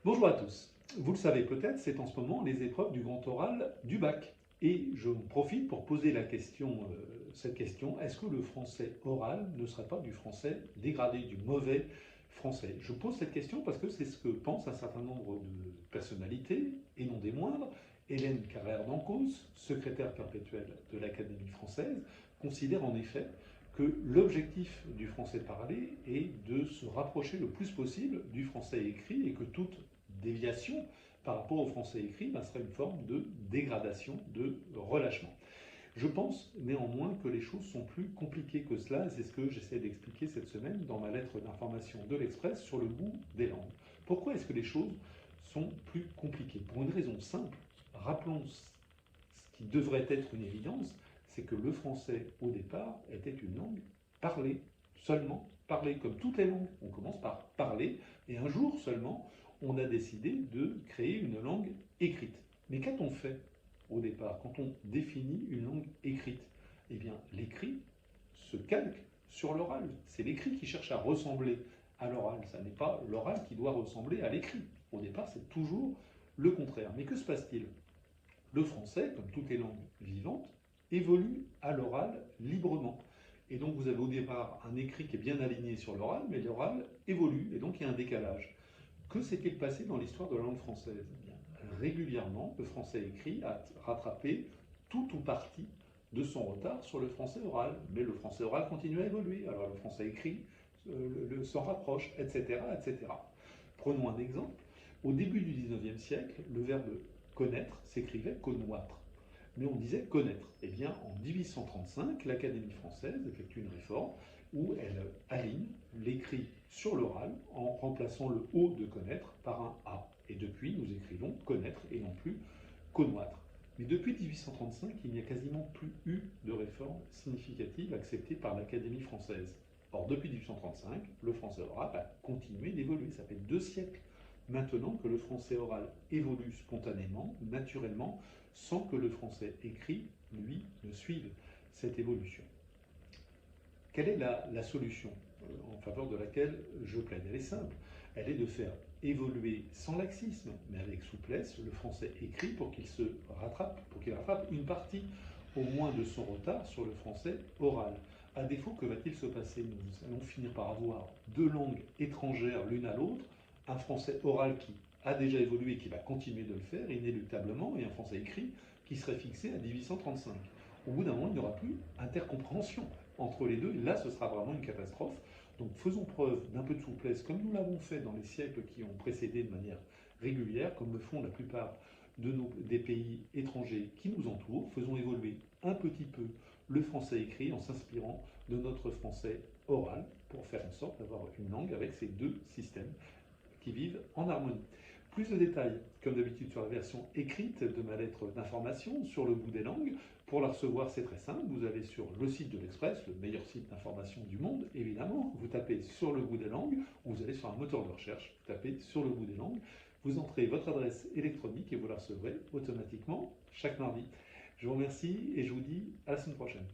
Bonjour à tous. Vous le savez peut-être, c'est en ce moment les épreuves du grand oral du bac. Et je profite pour poser cette question, est-ce que le français oral ne serait pas du français dégradé, du mauvais français? Je pose cette question parce que c'est ce que pensent un certain nombre de personnalités, et non des moindres. Hélène Carrère d'Encausse, secrétaire perpétuelle de l'Académie française, considère en effet que l'objectif du français parlé est de se rapprocher le plus possible du français écrit et que toute déviation par rapport au français écrit serait une forme de dégradation, de relâchement. Je pense néanmoins que les choses sont plus compliquées que cela, et c'est ce que j'essaie d'expliquer cette semaine dans ma lettre d'information de l'Express sur le goût des langues. Pourquoi est-ce que les choses sont plus compliquées? Pour une raison simple. Rappelons ce qui devrait être une évidence, c'est que le français, au départ, était une langue parlée, seulement parlée, comme toutes les langues. On commence par parler, et un jour seulement, on a décidé de créer une langue écrite. Mais qu'a-t-on fait au départ quand on définit une langue écrite? Eh bien, l'écrit se calque sur l'oral. C'est l'écrit qui cherche à ressembler à l'oral. Ça n'est pas l'oral qui doit ressembler à l'écrit. Au départ, c'est toujours le contraire. Mais que se passe-t-il? Le français, comme toutes les langues vivantes, évolue à l'oral librement. Et donc vous avez au départ un écrit qui est bien aligné sur l'oral, mais l'oral évolue, et donc il y a un décalage. Que s'est-il passé dans l'histoire de la langue française? Eh bien, régulièrement, le français écrit a rattrapé tout ou partie de son retard sur le français oral. Mais le français oral continue à évoluer, alors le français écrit s'en rapproche, etc., etc. Prenons un exemple. Au début du 19e siècle, le verbe connaître s'écrivait connaître. Mais on disait connaître. Eh bien, en 1835, l'Académie française effectue une réforme où elle aligne l'écrit sur l'oral en remplaçant le O de connaître par un A. Et depuis, nous écrivons connaître et non plus connaître. Mais depuis 1835, il n'y a quasiment plus eu de réforme significative acceptée par l'Académie française. Or, depuis 1835, le français oral a continué d'évoluer. Ça fait 2 siècles maintenant que le français oral évolue spontanément, naturellement, sans que le français écrit, lui, ne suive cette évolution. Quelle est la solution en faveur de laquelle je plaide? Elle est simple. Elle est de faire évoluer sans laxisme, mais avec souplesse, le français écrit pour qu'il rattrape une partie au moins de son retard sur le français oral. À défaut, que va-t-il se passer? Nous allons finir par avoir deux langues étrangères l'une à l'autre, un français oral qui a déjà évolué et qui va continuer de le faire inéluctablement, et un français écrit qui serait fixé à 1835. Au bout d'un moment, il n'y aura plus intercompréhension entre les deux, et là ce sera vraiment une catastrophe. Donc faisons preuve d'un peu de souplesse, comme nous l'avons fait dans les siècles qui ont précédé de manière régulière, comme le font la plupart des pays étrangers qui nous entourent. Faisons évoluer un petit peu le français écrit en s'inspirant de notre français oral pour faire en sorte d'avoir une langue avec ces deux systèmes qui vivent en harmonie. Plus de détails, comme d'habitude, sur la version écrite de ma lettre d'information sur le goût des langues. Pour la recevoir, c'est très simple. Vous allez sur le site de l'Express, le meilleur site d'information du monde, évidemment. Vous tapez sur le goût des langues, ou vous allez sur un moteur de recherche, vous tapez sur le goût des langues. Vous entrez votre adresse électronique et vous la recevrez automatiquement chaque mardi. Je vous remercie et je vous dis à la semaine prochaine.